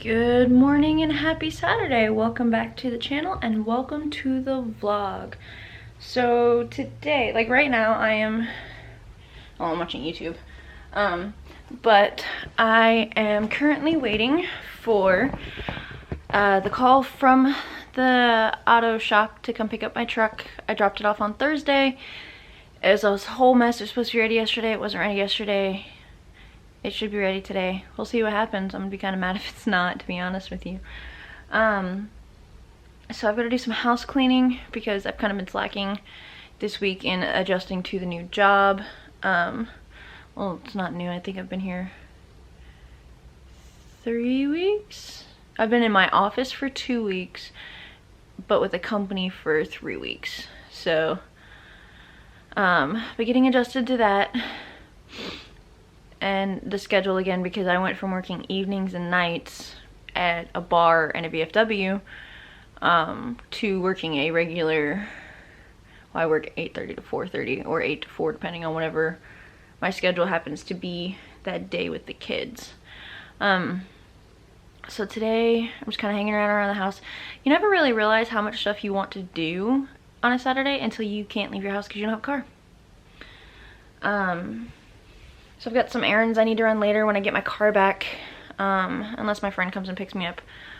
Good morning and happy Saturday. Welcome back to the channel and welcome to the vlog. So today, like right now, I'm watching YouTube. But I am currently waiting for the call from the auto shop to come pick up my truck. I dropped it off on Thursday. It was a whole mess. It was supposed to be ready yesterday. It wasn't ready yesterday. It should be ready today. We'll see what happens. I'm gonna be kind of mad if it's not, to be honest with you. So I've got to do some house cleaning because I've kind of been slacking this week in adjusting to the new job. Well, it's not new. I think I've been here 3 weeks. I've been in my office for 2 weeks, but with the company for 3 weeks. So, but getting adjusted to that. And the schedule again, because I went from working evenings and nights at a bar and a VFW to working a regular, well, I work 8:30 to 4:30 or 8 to 4 depending on whatever my schedule happens to be that day with the kids. So today I'm just kind of hanging around the house. You never really realize how much stuff you want to do on a Saturday until you can't leave your house because you don't have a car. So I've got some errands I need to run later when I get my car back, unless my friend comes and picks me up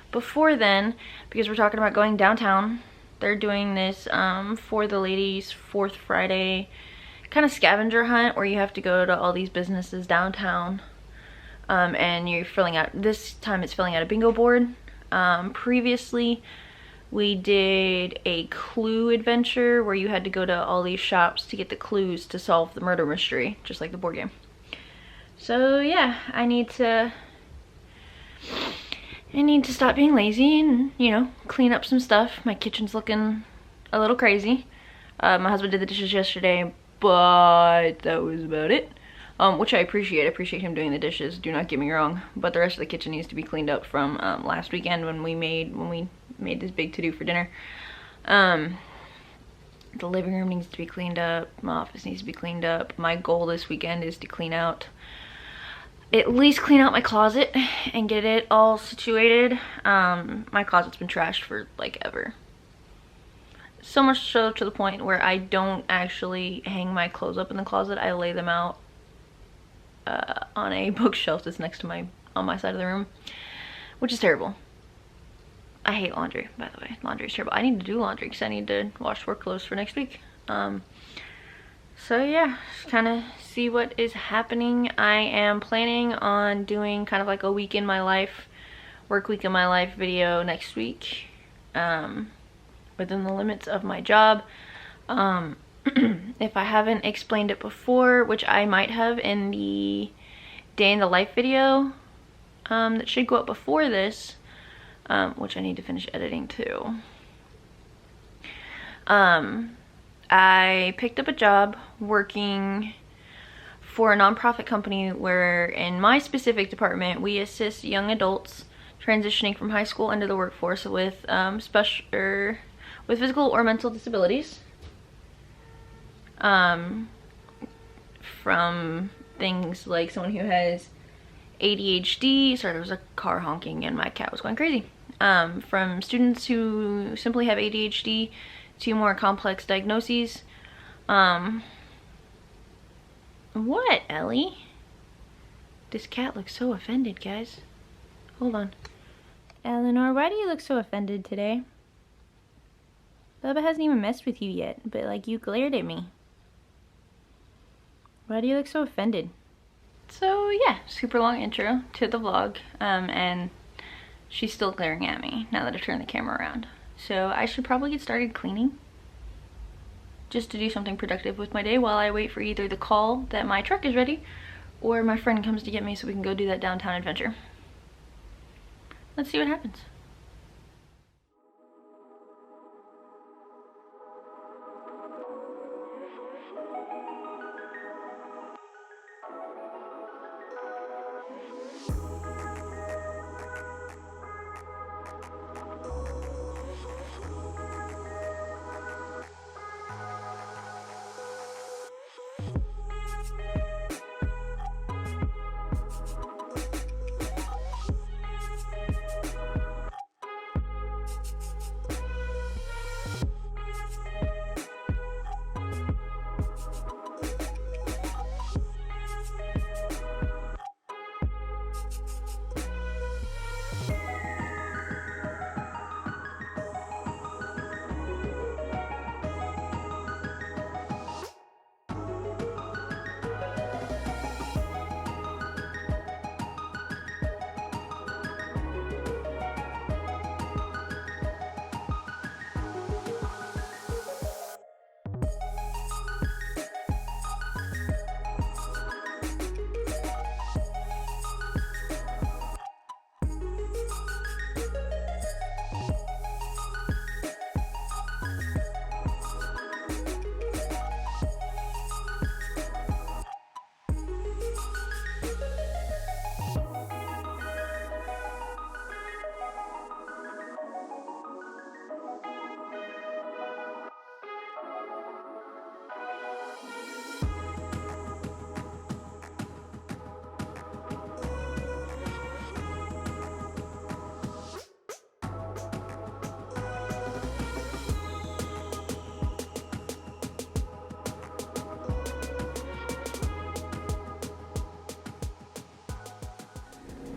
before then, because we're talking about going downtown. They're doing this for the ladies' 4th Friday kind of scavenger hunt where you have to go to all these businesses downtown, and you're filling out, this time it's filling out a bingo board. Previously we did a clue adventure where you had to go to all these shops to get the clues to solve the murder mystery, just like the board game. So yeah, I need to stop being lazy and, you know, clean up some stuff. My kitchen's looking a little crazy. My husband did the dishes yesterday, but that was about it. Which I appreciate. I appreciate him doing the dishes, do not get me wrong. But the rest of the kitchen needs to be cleaned up from last weekend when we made this big to-do for dinner. The living room needs to be cleaned up. My office needs to be cleaned up. My goal this weekend is to at least clean out my closet and get it all situated. My closet's been trashed for like ever. So much so to the point where I don't actually hang my clothes up in the closet. I lay them out on a bookshelf that's next to on my side of the room, which is terrible. I hate laundry, by the way. Laundry is terrible. I need to do laundry because I need to wash work clothes for next week. So yeah, just kind of see what is happening. I am planning on doing kind of like a week in my life, work week in my life video next week, within the limits of my job. If I haven't explained it before, which I might have in the day in the life video that should go up before this, which I need to finish editing too. I picked up a job working for a nonprofit company where in my specific department we assist young adults transitioning from high school into the workforce with physical or mental disabilities. From things like someone who has ADHD, sorry, there was a car honking and my cat was going crazy. From students who simply have ADHD to more complex diagnoses. What, Ellie? This cat looks so offended, guys. Hold on. Eleanor, why do you look so offended today? Bubba hasn't even messed with you yet, but like you glared at me. Why do you look so offended? So yeah, super long intro to the vlog, and she's still glaring at me now that I turned the camera around. So I should probably get started cleaning just to do something productive with my day while I wait for either the call that my truck is ready or my friend comes to get me so we can go do that downtown adventure. Let's see what happens.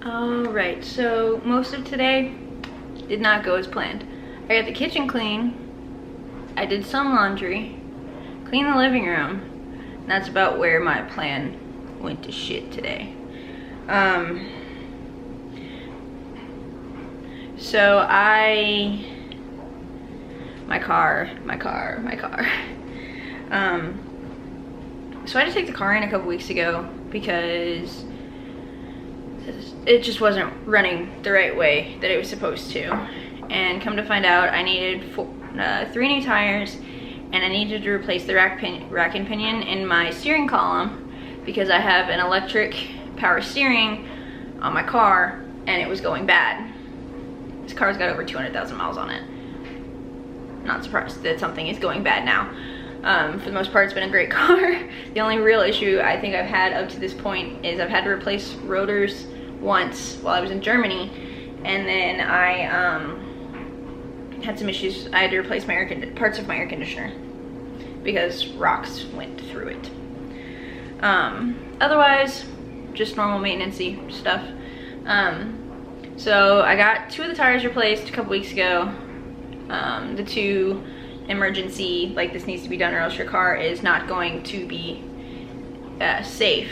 Alright, so most of today did not go as planned. I got the kitchen clean, I did some laundry, cleaned the living room, and that's about where my plan went to shit today. So my car. So I had to take the car in a couple weeks ago because it just wasn't running the right way that it was supposed to. And come to find out, I needed 3 new tires, and I needed to replace the rack and pinion in my steering column because I have an electric power steering on my car and it was going bad. This car's got over 200,000 miles on it. Not surprised that something is going bad now. For the most part, it's been a great car. The only real issue I think I've had up to this point is I've had to replace rotors once while I was in Germany, and then I had some issues. I had to replace parts of my air conditioner because rocks went through it. Otherwise, just normal maintenance-y stuff. So I got 2 of the tires replaced a couple weeks ago. The 2 emergency, like this needs to be done or else your car is not going to be safe.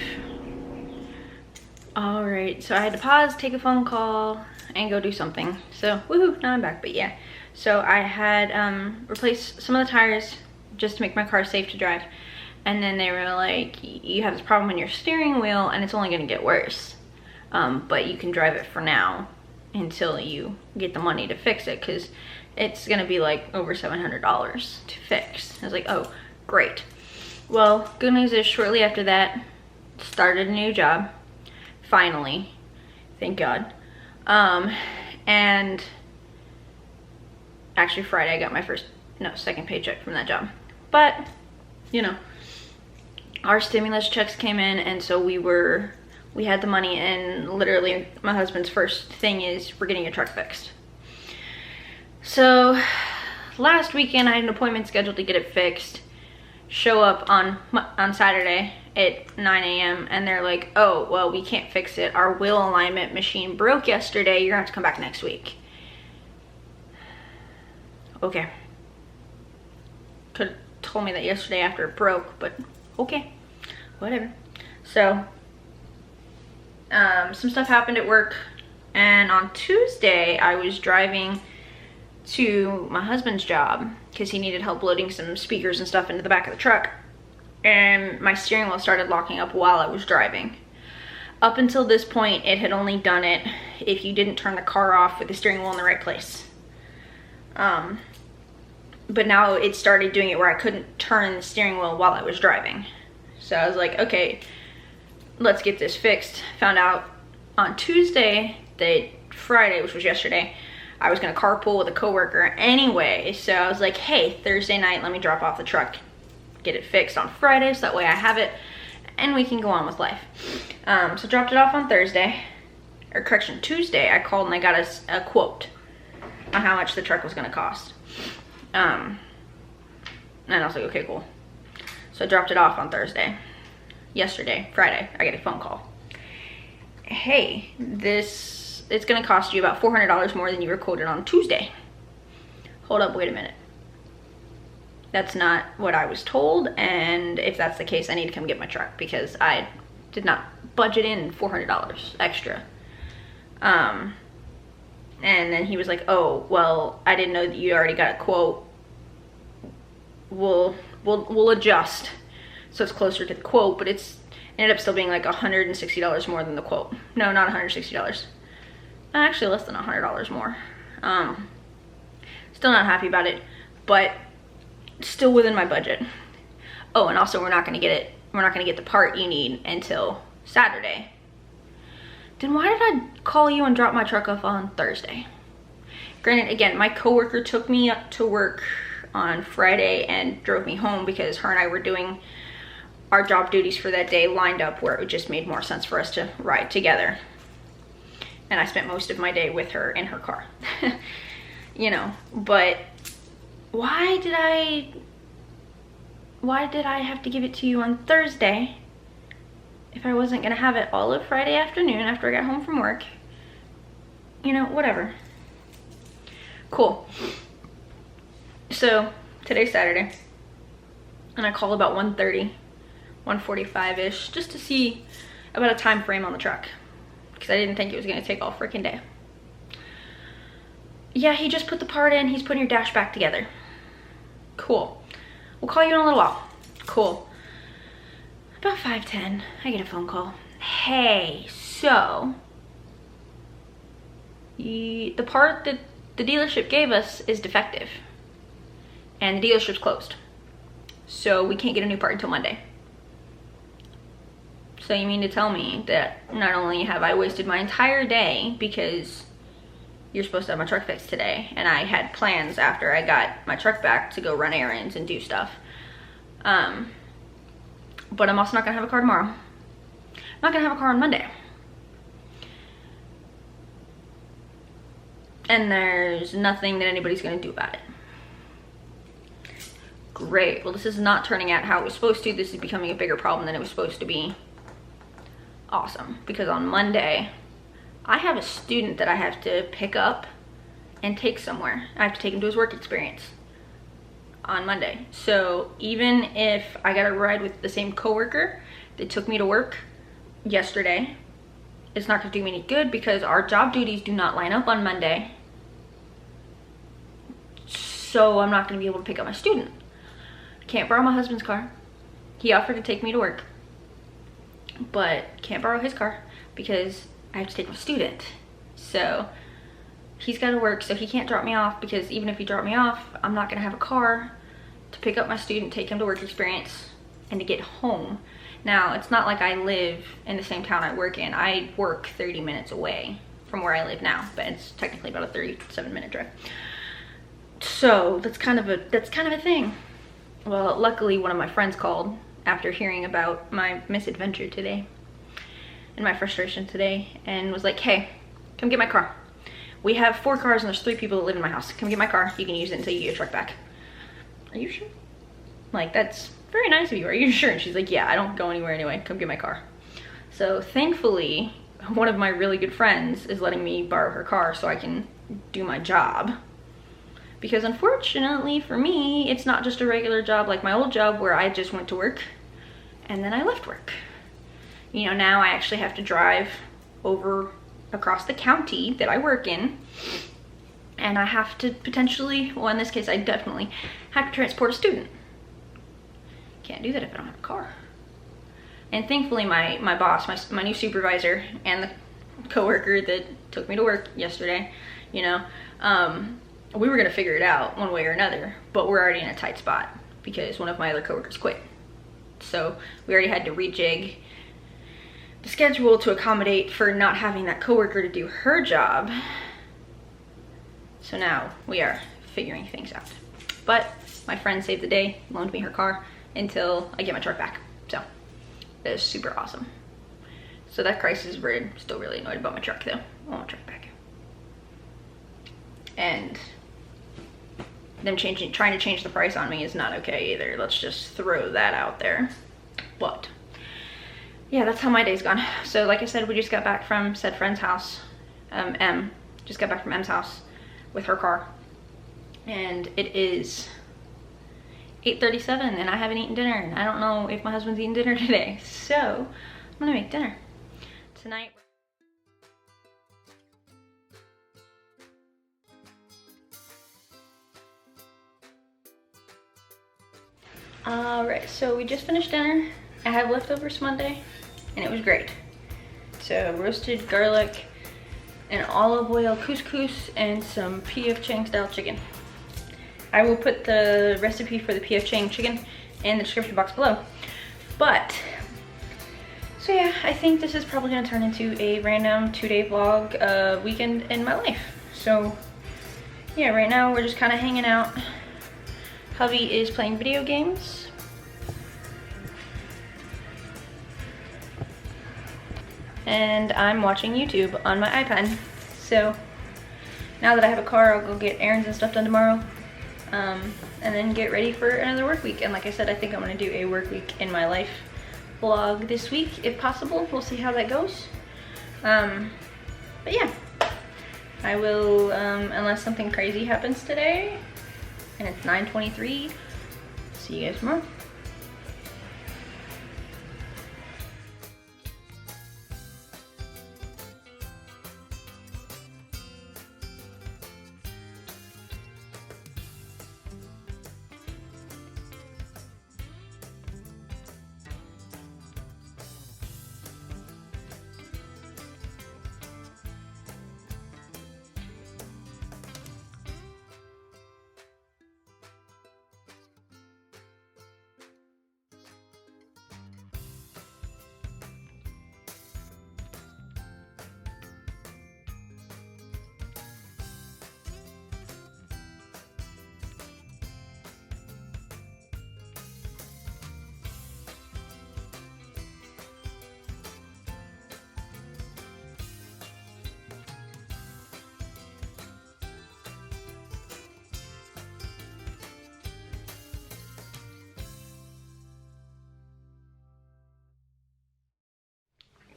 Alright, so I had to pause, take a phone call, and go do something. So, woohoo, now I'm back, but yeah. So I had replaced some of the tires just to make my car safe to drive. And then they were like, you have this problem in your steering wheel and it's only gonna get worse. But you can drive it for now until you get the money to fix it, because it's gonna be like over $700 to fix. I was like, oh, great. Well, good news is shortly after that, started a new job. Finally, thank God. And actually Friday I got my second paycheck from that job. But, you know, our stimulus checks came in, and so we had the money, and literally my husband's first thing is we're getting your truck fixed. So last weekend I had an appointment scheduled to get it fixed. Show up on Saturday at 9 a.m. and they're like, oh, well, we can't fix it. Our wheel alignment machine broke yesterday. You're gonna have to come back next week. Okay. Could have told me that yesterday after it broke, but okay, whatever. So some stuff happened at work, and on Tuesday I was driving to my husband's job because he needed help loading some speakers and stuff into the back of the truck, and my steering wheel started locking up while I was driving. Up until this point, it had only done it if you didn't turn the car off with the steering wheel in the right place. But now it started doing it where I couldn't turn the steering wheel while I was driving. So I was like, okay, let's get this fixed. Found out on Tuesday that Friday, which was yesterday, I was gonna carpool with a coworker anyway. So I was like, hey, Thursday night, let me drop off the truck, get it fixed on Friday, so that way I have it and we can go on with life. So dropped it off on Thursday, or correction, Tuesday. I called and I got a quote on how much the truck was gonna cost. And I was like, okay, cool. So I dropped it off on Thursday. Yesterday, Friday, I get a phone call. Hey, it's gonna cost you about $400 more than you were quoted on Tuesday. Hold up, wait a minute. That's not what I was told, and if that's the case, I need to come get my truck because I did not budget in $400 extra. And then he was like, oh, well, I didn't know that you already got a quote. We'll adjust so it's closer to the quote, but it ended up still being like $160 more than the quote. No, not $160. Actually, less than $100 more. Still not happy about it, but still within my budget. Oh, and also we're not gonna get the part you need until Saturday. Then why did I call you and drop my truck off on Thursday? Granted, again, my coworker took me up to work on Friday and drove me home because her and I were doing our job duties for that day lined up where it just made more sense for us to ride together. And I spent most of my day with her in her car. You know, but why did I have to give it to you on Thursday if I wasn't gonna have it all of Friday afternoon after I got home from work you know, whatever. Cool. So today's Saturday, and I called about 1:30, 1:45-ish, just to see about a time frame on the truck, because I didn't think it was gonna take all freaking day. Yeah, he just put the part in, he's putting your dash back together. Cool. We'll call you in a little while. Cool. About 5:10, I get a phone call. Hey, so the part that the dealership gave us is defective, and the dealership's closed, so we can't get a new part until Monday. So you mean to tell me that not only have I wasted my entire day because you're supposed to have my truck fixed today, and I had plans after I got my truck back to go run errands and do stuff, but I'm also not gonna have a car tomorrow. I'm not gonna have a car on Monday. And there's nothing that anybody's gonna do about it. Great. Well, this is not turning out how it was supposed to. This is becoming a bigger problem than it was supposed to be. Awesome. Because on Monday, I have a student that I have to pick up and take somewhere. I have to take him to his work experience on Monday. So even if I got a ride with the same coworker that took me to work yesterday, it's not gonna do me any good because our job duties do not line up on Monday. So I'm not gonna be able to pick up my student. Can't borrow my husband's car. He offered to take me to work, but can't borrow his car because I have to take my student. So he's got to work, so he can't drop me off, because even if he dropped me off, I'm not gonna have a car to pick up my student, take him to work experience, and to get home. Now, it's not like I live in the same town I work in. I work 30 minutes away from where I live now, but it's technically about a 37-minute drive. So that's kind of a thing. Well, luckily one of my friends called after hearing about my misadventure today and my frustration today, and was like, hey, come get my car. We have 4 cars and there's 3 people that live in my house. Come get my car. You can use it until you get your truck back. Are you sure? Like, that's very nice of you. Are you sure? And she's like, yeah, I don't go anywhere anyway. Come get my car. So thankfully, one of my really good friends is letting me borrow her car so I can do my job. Because unfortunately for me, it's not just a regular job like my old job where I just went to work and then I left work. You know, now I actually have to drive over across the county that I work in, and I have to potentially, well, in this case I definitely have to transport a student. Can't do that if I don't have a car. And thankfully my boss, my new supervisor, and the coworker that took me to work yesterday, you know, we were gonna figure it out one way or another, but we're already in a tight spot because one of my other coworkers quit. So we already had to rejig the schedule to accommodate for not having that coworker to do her job. So now we are figuring things out. But my friend saved the day, loaned me her car until I get my truck back. So that is super awesome. So that crisis is weird. Still really annoyed about my truck though. I want my truck back. And them trying to change the price on me is not okay either. Let's just throw that out there. But yeah, that's how my day's gone. So like I said, we just got back from said friend's house. Just got back from M's house with her car. And it is 8:37 and I haven't eaten dinner. And I don't know if my husband's eating dinner today. So I'm gonna make dinner tonight. Alright, so we just finished dinner. I have leftovers Monday, and it was great. So roasted garlic and olive oil couscous and some P.F. Chang style chicken. I will put the recipe for the P.F. Chang chicken in the description box below. But, so yeah, I think this is probably gonna turn into a random 2-day vlog weekend in my life. So yeah, right now we're just kind of hanging out. Hubby is playing video games. And I'm watching YouTube on my iPad. So now that I have a car, I'll go get errands and stuff done tomorrow. And then get ready for another work week. And like I said, I think I'm gonna do a work week in my life vlog this week, if possible. We'll see how that goes. But yeah, I will, unless something crazy happens today, and it's 9:23, see you guys tomorrow.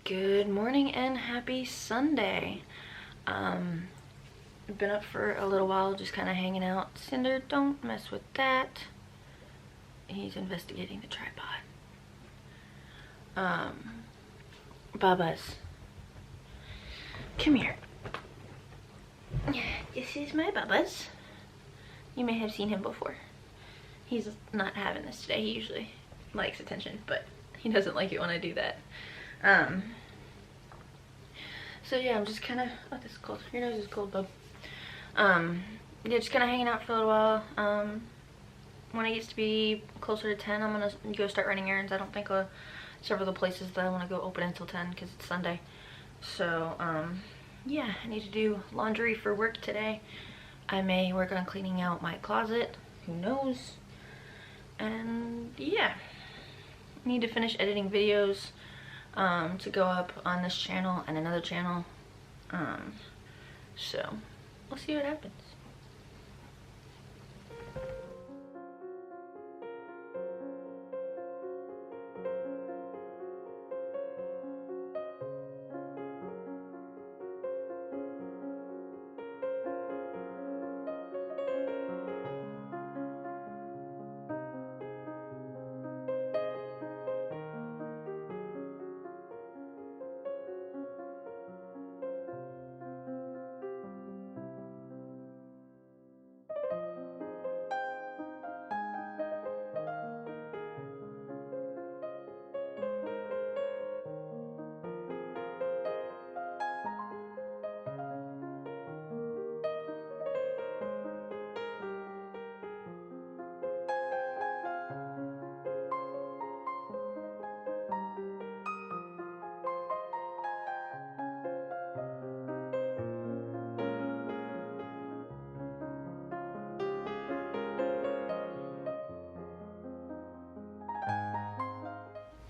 Good morning and happy Sunday. I've been up for a little while, just kind of hanging out. Cinder, don't mess with that. He's investigating the tripod. Bubba's. Come here. This is my Bubba's. You may have seen him before. He's not having this today. He usually likes attention, but he doesn't like it when I do that. So yeah, I'm just kind of, oh, this is cold. Your nose is cold, bub. Yeah, just kind of hanging out for a little while. When it gets to be closer to 10, I'm gonna go start running errands. I don't think several of the places that I want to go open until 10 because it's Sunday. So, yeah, I need to do laundry for work today. I may work on cleaning out my closet. Who knows? And yeah, I need to finish editing videos to go up on this channel and another channel. So we'll see what happens.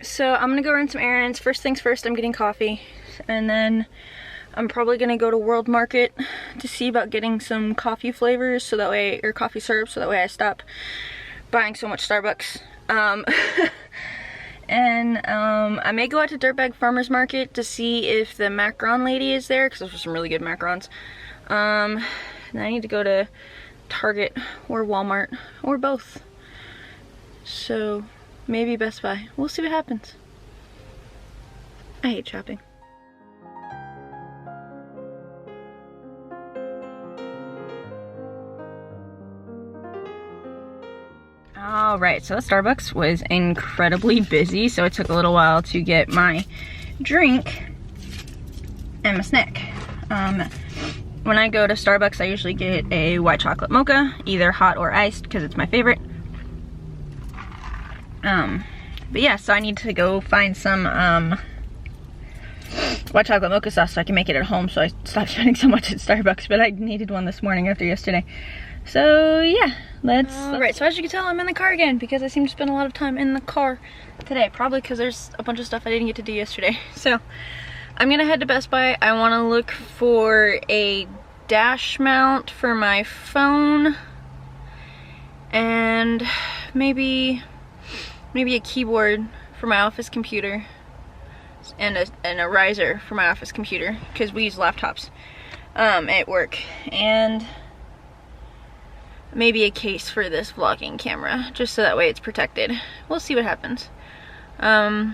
So I'm gonna go run some errands. First things first, I'm getting coffee, and then I'm probably gonna go to World Market to see about getting some coffee flavors, so that way, or coffee syrup, so that way I stop buying so much Starbucks. And I may go out to Dirtbag Farmers Market to see if the macaron lady is there, because those are some really good macarons. Then I need to go to Target or Walmart or both. So maybe Best Buy. We'll see what happens. I hate shopping. Alright, so Starbucks was incredibly busy, so it took a little while to get my drink and my snack. When I go to Starbucks, I usually get a white chocolate mocha, either hot or iced, because it's my favorite. But yeah, so I need to go find some white chocolate mocha sauce so I can make it at home, so I stopped spending so much at Starbucks, but I needed one this morning after yesterday. So yeah, let's... Alright, so as you can tell, I'm in the car again because I seem to spend a lot of time in the car today, probably because there's a bunch of stuff I didn't get to do yesterday. So I'm gonna head to Best Buy. I want to look for a dash mount for my phone, and maybe a keyboard for my office computer, and a riser for my office computer, because we use laptops. at work, and maybe a case for this vlogging camera, just so that way it's protected. We'll see what happens. I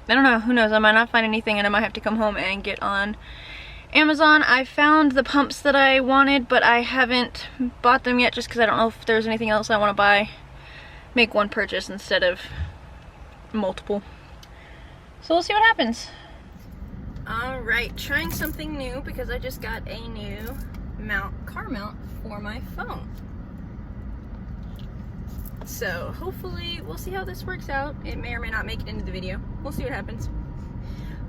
don't know, who knows, I might not find anything and I might have to come home and get on Amazon. I found the pumps that I wanted, but I haven't bought them yet just because I don't know if there's anything else I want to buy. Make one purchase instead of multiple. So we'll see what happens. Alright, trying something new because I just got a new car mount for my phone. So hopefully we'll see how this works out. It may or may not make it into the video. We'll see what happens.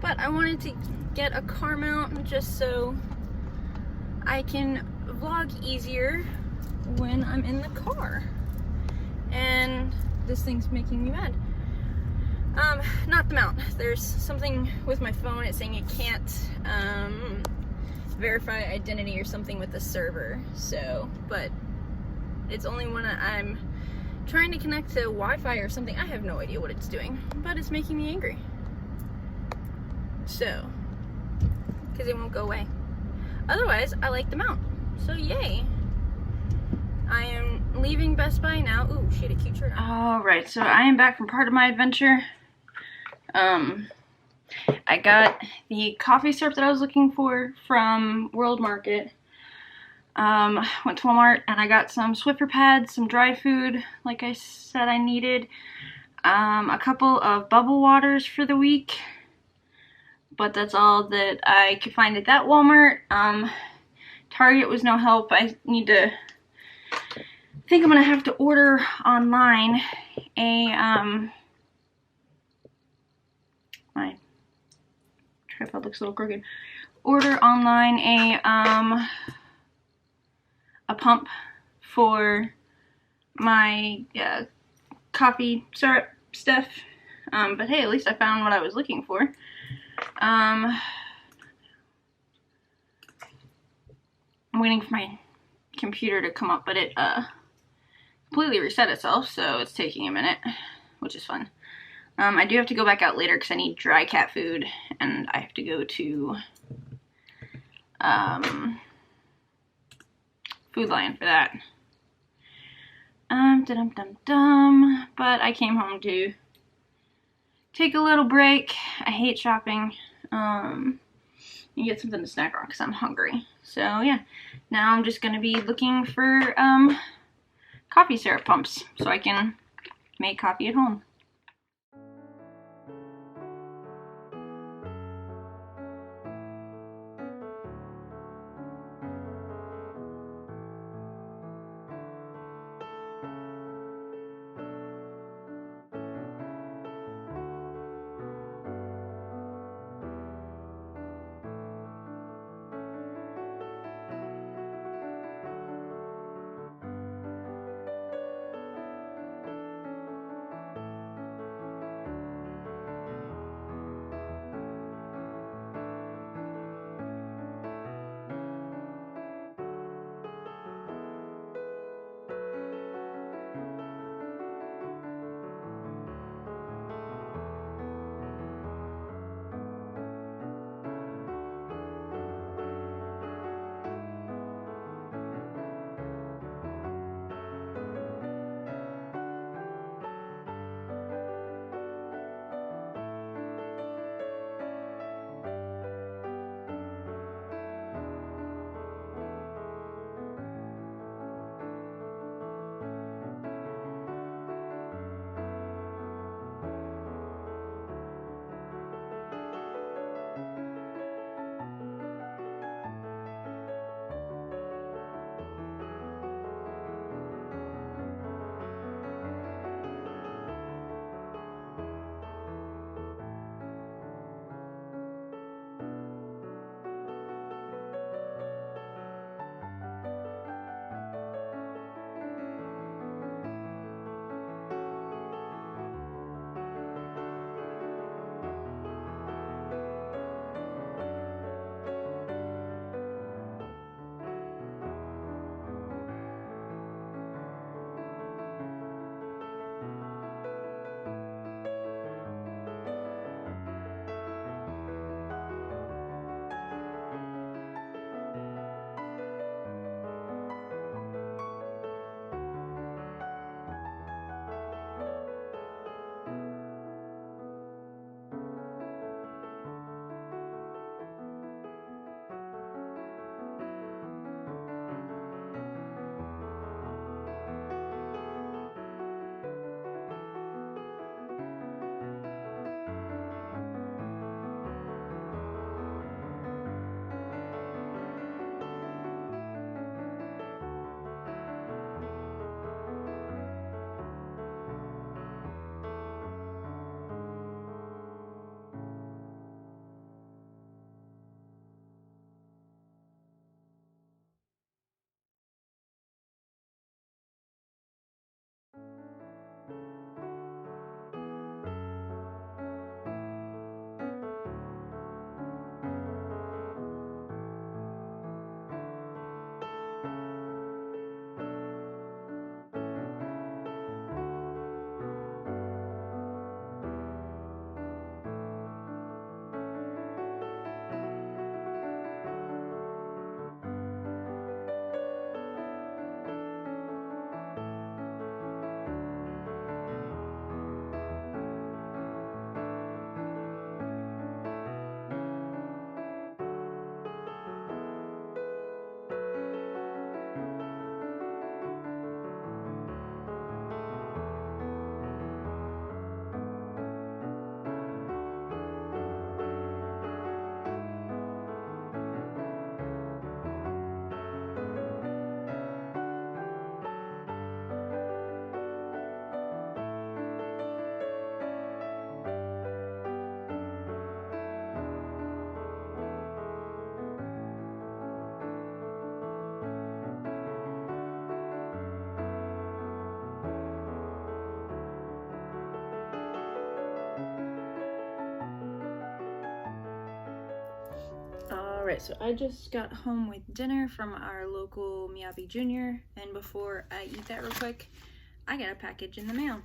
But I wanted to get a car mount just so I can vlog easier when I'm in the car. And this thing's making me mad. Not the mount. There's something with my phone. It's saying it can't verify identity or something with the server. So, but it's only when I'm trying to connect to Wi-Fi or something. I have no idea what it's doing, but it's making me angry. So, because it won't go away. Otherwise, I like the mount. So yay. I am leaving Best Buy now. Ooh, she had a cute shirt on. Alright, so I am back from part of my adventure. I got the coffee syrup that I was looking for from World Market. Went to Walmart and I got some Swiffer pads, some dry food, like I said I needed. A couple of bubble waters for the week. But that's all that I could find at that Walmart. Target was no help. I think I'm gonna have to order online a, my tripod looks a little crooked. Order online a pump for my coffee syrup stuff. But hey, at least I found what I was looking for. I'm waiting for my computer to come up, but it completely reset itself, so it's taking a minute, which is fun. I do have to go back out later because I need dry cat food, and I have to go to Food Lion for that. But I came home to take a little break. I hate shopping. You get something to snack on because I'm hungry. So yeah, now I'm just gonna be looking for coffee syrup pumps so I can make coffee at home. Alright, so I just got home with dinner from our local Miyabi Jr. And before I eat that real quick, I got a package in the mail.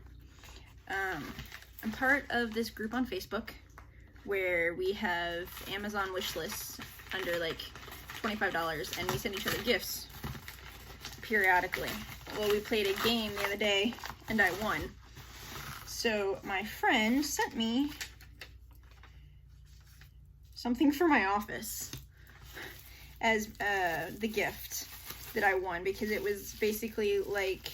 I'm part of this group on Facebook where we have Amazon wish lists under like $25 and we send each other gifts periodically. Well, we played a game the other day and I won. So my friend sent me something for my office as the gift that I won, because it was basically like,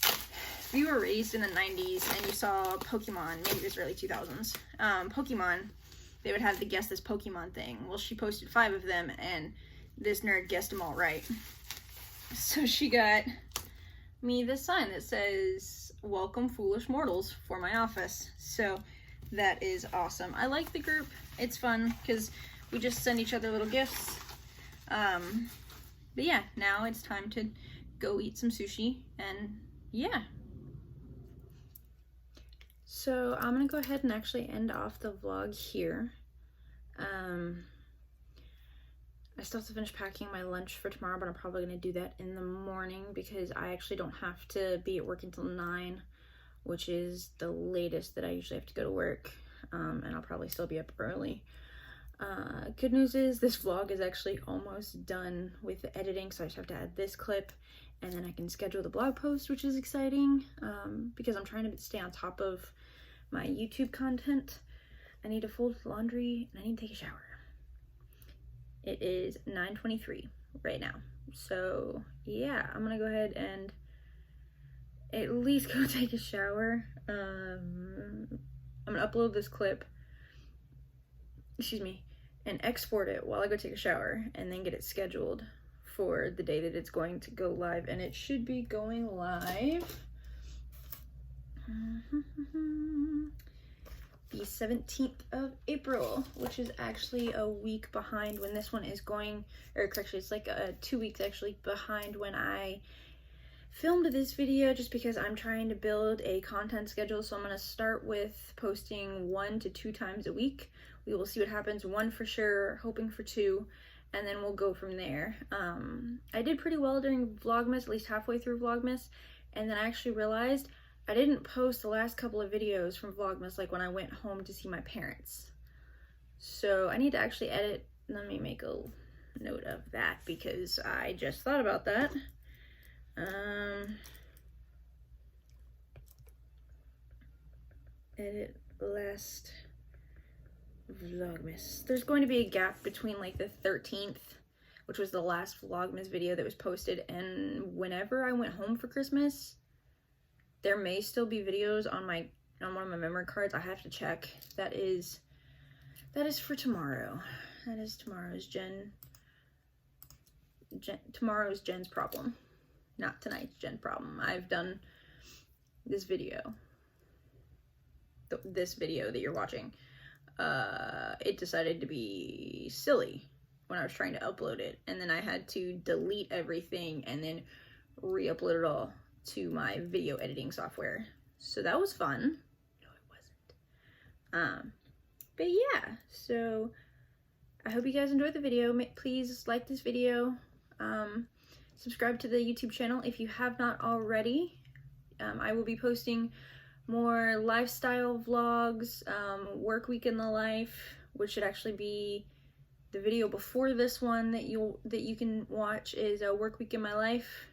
if you were raised in the 90s and you saw Pokemon, maybe it was early 2000s, Pokemon, they would have the guess this Pokemon thing. Well, she posted 5 of them and this nerd guessed them all right. So she got me this sign that says, "Welcome Foolish Mortals," for my office. So that is awesome. I like the group. It's fun because we just send each other little gifts. But yeah, now it's time to go eat some sushi, and yeah. So I'm gonna go ahead and actually end off the vlog here. I still have to finish packing my lunch for tomorrow, but I'm probably gonna do that in the morning because I actually don't have to be at work until 9, which is the latest that I usually have to go to work. And I'll probably still be up early. Good news is this vlog is actually almost done with the editing, so I just have to add this clip and then I can schedule the blog post, which is exciting, because I'm trying to stay on top of my YouTube content. I need to fold laundry and I need to take a shower. It is 9:23 right now, so yeah, I'm gonna go ahead and at least go take a shower. I'm gonna upload this clip, and export it while I go take a shower, and then get it scheduled for the day that it's going to go live. And it should be going live the 17th of April, which is actually a week behind when this one is going, or correction, it's like 2 weeks actually behind when I filmed this video, just because I'm trying to build a content schedule. So I'm going to start with posting 1 to 2 times a week. We will see what happens. 1 for sure, hoping for 2, and then we'll go from there. I did pretty well during Vlogmas, at least halfway through Vlogmas, and then I actually realized I didn't post the last couple of videos from Vlogmas, like when I went home to see my parents. So I need to actually edit. Let me make a note of that because I just thought about that. Edit last Vlogmas. There's going to be a gap between like the 13th, which was the last Vlogmas video that was posted, and whenever I went home for Christmas. There may still be videos on one of my memory cards. I have to check. That is for tomorrow. That is tomorrow's tomorrow's Jen's problem. Not tonight's Jen problem. I've done this video. This video that you're watching. It decided to be silly when I was trying to upload it. And then I had to delete everything and then re-upload it all to my video editing software. So that was fun. No, it wasn't. But yeah, so I hope you guys enjoyed the video. Please like this video. Subscribe to the YouTube channel if you have not already. I will be posting more lifestyle vlogs, work week in the life, which should actually be the video before this one that you can watch, is a work week in my life.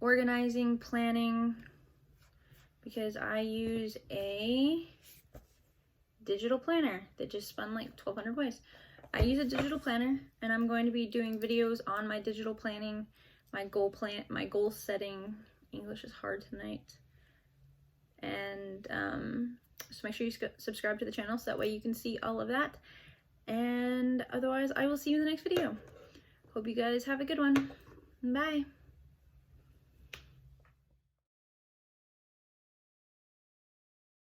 Organizing, planning, because I use a digital planner that just spun like 1,200 ways. I use a digital planner, and I'm going to be doing videos on my digital planning, my goal setting. English is hard tonight. And so make sure you subscribe to the channel so that way you can see all of that. And otherwise, I will see you in the next video. Hope you guys have a good one. Bye.